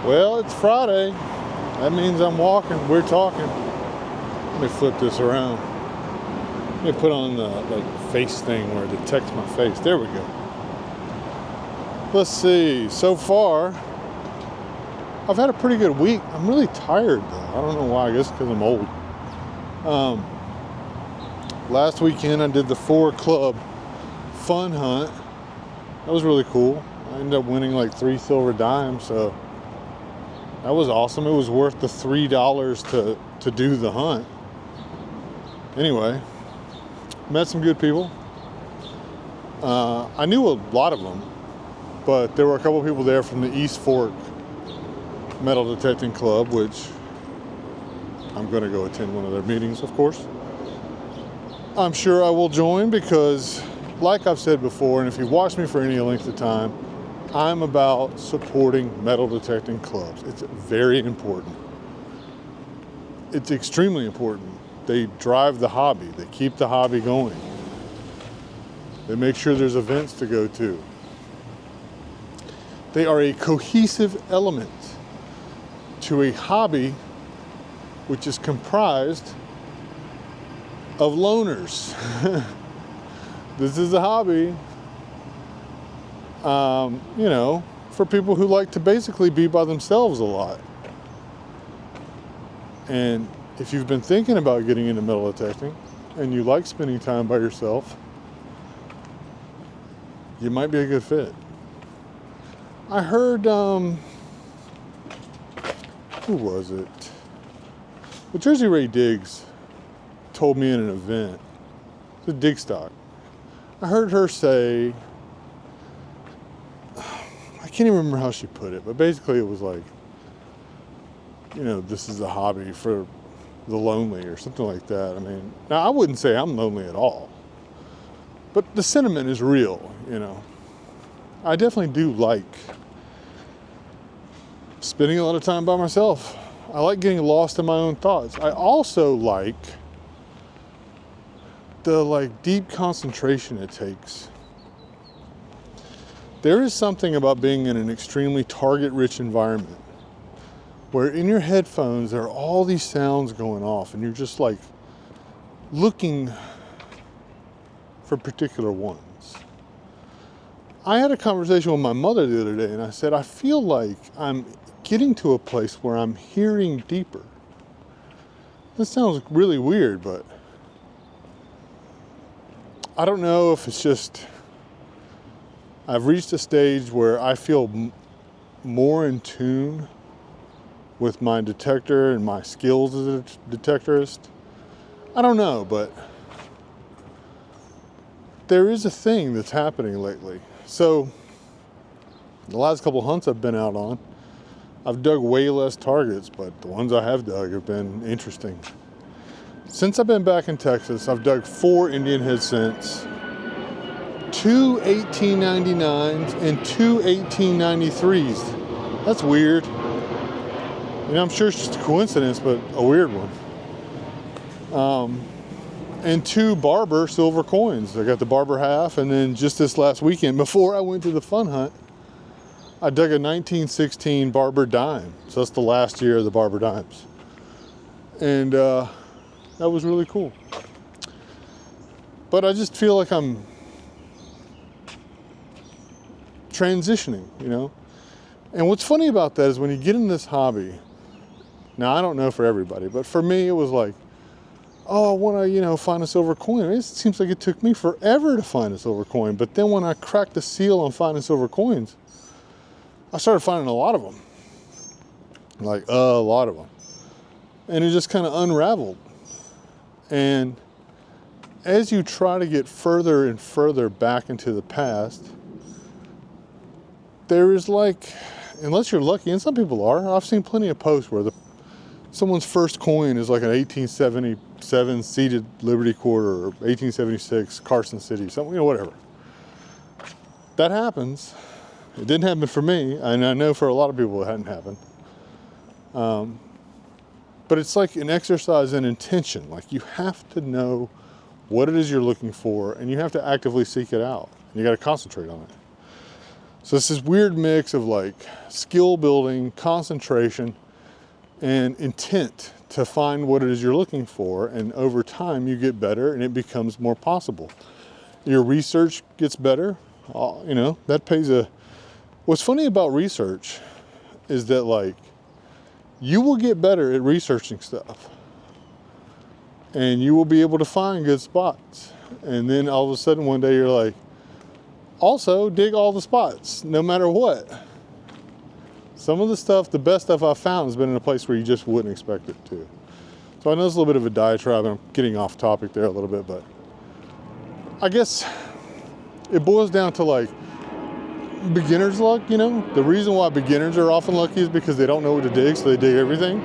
Well, it's Friday. That means I'm walking. We're talking. Let me flip this around. Let me put on the face thing where it detects my face. There we go. Let's see. So far, I've had a pretty good week. I'm really tired though. I don't know why. I guess because I'm old. Last weekend I did the 4 Club fun hunt. That was really cool. I ended up winning like 3 silver dimes, so that was awesome. It was worth the $3 to do the hunt. Anyway, met some good people. I knew a lot of them, but there were a couple people there from the East Fork Metal Detecting Club, which I'm going to go attend one of their meetings, of course. I'm sure I will join because, like I've said before, and if you've watched me for any length of time, I'm about supporting metal detecting clubs. It's very important. It's extremely important. They drive the hobby. They keep the hobby going. They make sure there's events to go to. They are a cohesive element to a hobby which is comprised of loners. This is a hobby, for people who like to basically be by themselves a lot. And if you've been thinking about getting into metal detecting and you like spending time by yourself, you might be a good fit. I heard, who was it? Well, Jersey Ray Diggs told me in an event, the dig stock. I heard her say, I can't even remember how she put it, but basically it was like, this is a hobby for the lonely or something like that. I mean, now I wouldn't say I'm lonely at all, but the sentiment is real, I definitely do like spending a lot of time by myself. I like getting lost in my own thoughts. I also like the deep concentration it takes. There is something about being in an extremely target-rich environment where in your headphones there are all these sounds going off and you're just looking for particular ones. I had a conversation with my mother the other day and I said, I feel like I'm getting to a place where I'm hearing deeper. This sounds really weird, but I don't know if it's just I've reached a stage where I feel more in tune with my detector and my skills as a detectorist. I don't know, but there is a thing that's happening lately. So the last couple hunts I've been out on, I've dug way less targets, but the ones I have dug have been interesting. Since I've been back in Texas, I've dug 4 Indian head scents, 2 1899s, and 2 1893s. That's weird. I'm sure it's just a coincidence, but a weird one. And 2 Barber silver coins. I got the Barber half, and then just this last weekend, before I went to the fun hunt, I dug a 1916 Barber dime. So that's the last year of the Barber dimes. And that was really cool. But I just feel like I'm transitioning, And what's funny about that is when you get in this hobby, now I don't know for everybody, but for me it was like, oh, I want to, find a silver coin. It seems like it took me forever to find a silver coin. But then when I cracked the seal on finding silver coins, I started finding a lot of them. A lot of them. And it just kind of unraveled. And as you try to get further and further back into the past, there is unless you're lucky, and some people are, I've seen plenty of posts where someone's first coin is like an 1877 seated Liberty Quarter or 1876 Carson City, something, whatever. That happens. It didn't happen for me, and I know for a lot of people it hadn't happened. But it's like an exercise in intention. You have to know what it is you're looking for, and you have to actively seek it out. You got to concentrate on it. So it's this weird mix of like skill building, concentration, and intent to find what it is you're looking for. And over time you get better and it becomes more possible. Your research gets better. You know, that pays a... What's funny about research is that like you will get better at researching stuff and you will be able to find good spots. And then all of a sudden one day you're like, also dig all the spots, no matter what. Some of the stuff, the best stuff I've found has been in a place where you just wouldn't expect it to. So I know it's a little bit of a diatribe and I'm getting off topic there a little bit, but I guess it boils down to like beginner's luck, you know? The reason why beginners are often lucky is because they don't know what to dig, so they dig everything.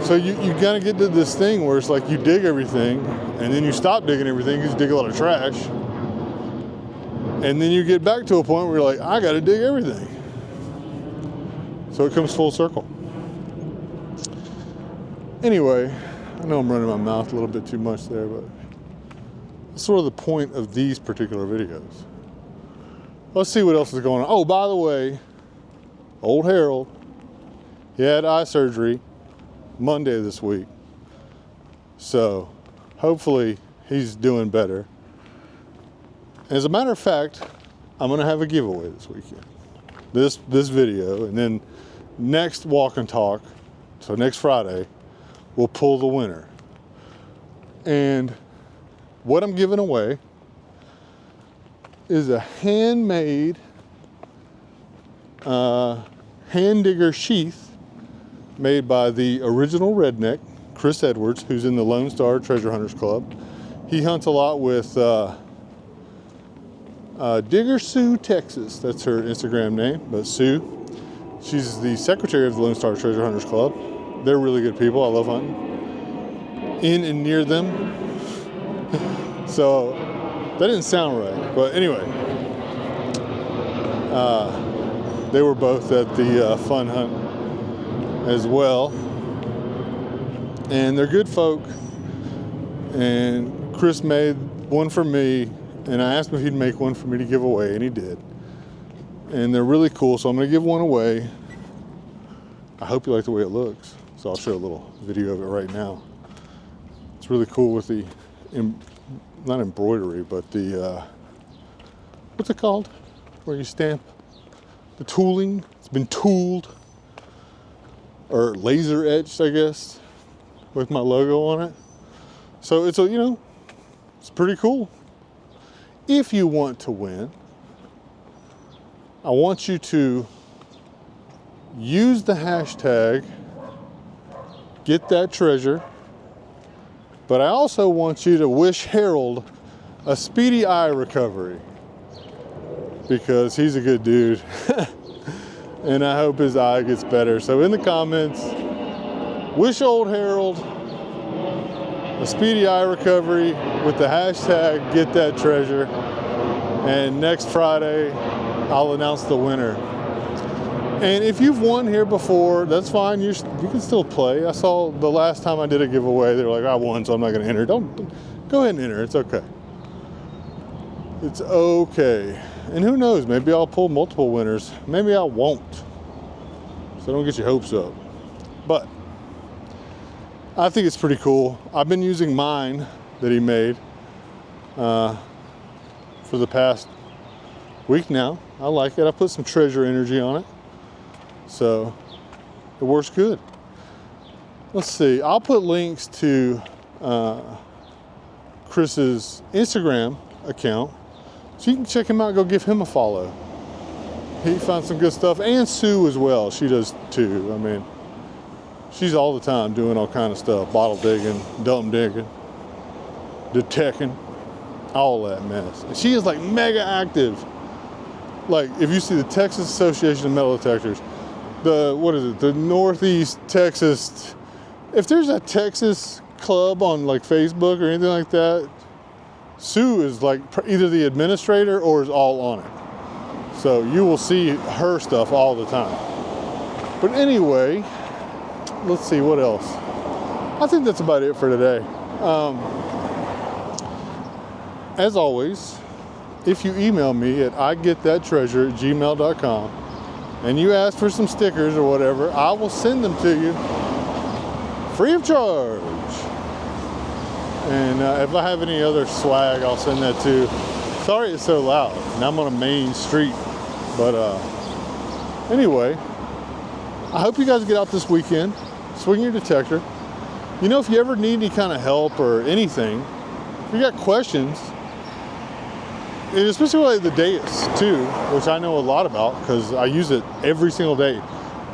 So you gotta get to this thing where it's like you dig everything and then you stop digging everything because you dig a lot of trash. And then you get back to a point where you're like, I gotta dig everything. So it comes full circle. Anyway, I know I'm running my mouth a little bit too much there, but that's sort of the point of these particular videos. Let's see what else is going on. Oh, by the way, old Harold, he had eye surgery Monday this week. So hopefully he's doing better. As a matter of fact, I'm gonna have a giveaway this weekend. This video, and then next walk and talk, so next Friday, we'll pull the winner. And what I'm giving away is a handmade hand digger sheath made by the original redneck, Chris Edwards, who's in the Lone Star Treasure Hunters Club. He hunts a lot with Digger Sue, Texas. That's her Instagram name, but Sue. She's the secretary of the Lone Star Treasure Hunters Club. They're really good people. I love hunting in and near them. So that didn't sound right, but anyway, they were both at the fun hunt as well, and they're good folk. And Chris made one for me, and I asked him if he'd make one for me to give away, and he did. And they're really cool, so I'm gonna give one away. I hope you like the way it looks. So I'll show a little video of it right now. It's really cool with the, not embroidery, but the, what's it called? Where you stamp the tooling. It's been tooled, or laser etched, I guess, with my logo on it. So it's a, you know, it's pretty cool. If you want to win, I want you to use the hashtag Get That Treasure, but I also want you to wish Harold a speedy eye recovery, because he's a good dude and I hope his eye gets better. So in the comments, wish old Harold a speedy eye recovery with the hashtag Get That Treasure, and next Friday I'll announce the winner. And if you've won here before, that's fine. You can still play. I saw the last time I did a giveaway, they were like, I won, so I'm not going to enter. Don't go ahead and enter. It's okay. It's okay. And who knows? Maybe I'll pull multiple winners. Maybe I won't. So don't get your hopes up. But I think it's pretty cool. I've been using mine that he made for the past week now. I like it. I put some treasure energy on it. So it works good. Let's see. I'll put links to Chris's Instagram account, so you can check him out. Go give him a follow. He found some good stuff, and Sue as well. She does too. I mean, she's all the time doing all kind of stuff: bottle digging, dump digging, detecting, all that mess. And she is like mega active. Like if you see the Texas Association of Metal Detectors, the Northeast Texas, if there's a Texas club on like Facebook or anything like that, Sue is like either the administrator or is all on it. So you will see her stuff all the time. But anyway, let's see what else. I think that's about it for today. As always, if you email me at igetthattreasure@gmail.com and you ask for some stickers or whatever, I will send them to you free of charge. And if I have any other swag, I'll send that too. Sorry it's so loud. Now I'm on a main street. But anyway, I hope you guys get out this weekend, swing your detector. You know, if you ever need any kind of help or anything, if you got questions, and especially like the Deus too, which I know a lot about because I use it every single day.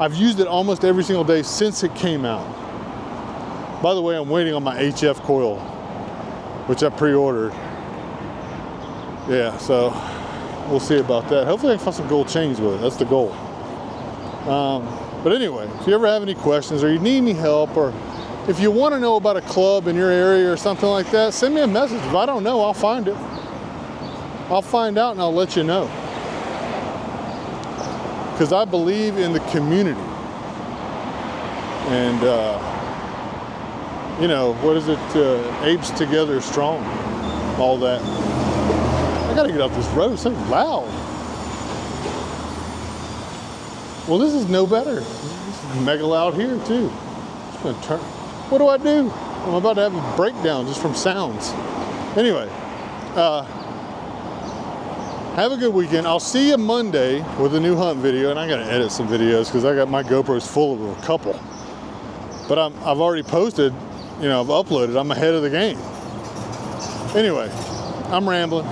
I've used it almost every single day since it came out. By the way, I'm waiting on my HF coil, which I pre-ordered. Yeah, so we'll see about that. Hopefully I can find some gold chains with it. That's the goal. But anyway, if you ever have any questions or you need any help, or if you want to know about a club in your area or something like that, send me a message. If I don't know, I'll find it. I'll find out and I'll let you know. Because I believe in the community. And, you know, what is it? Apes together strong. All that. I gotta get off this road. It's so loud. Well, this is no better. This is mega loud here too. Just gonna turn. What do I do? I'm about to have a breakdown just from sounds. Anyway, have a good weekend. I'll see you Monday with a new hunt video, and I gotta edit some videos because I got my GoPros full of a couple. But I've already posted, you know, I've uploaded. I'm ahead of the game. Anyway, I'm rambling.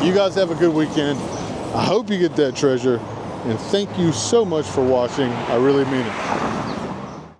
You guys have a good weekend. I hope you get that treasure, and thank you so much for watching. I really mean it.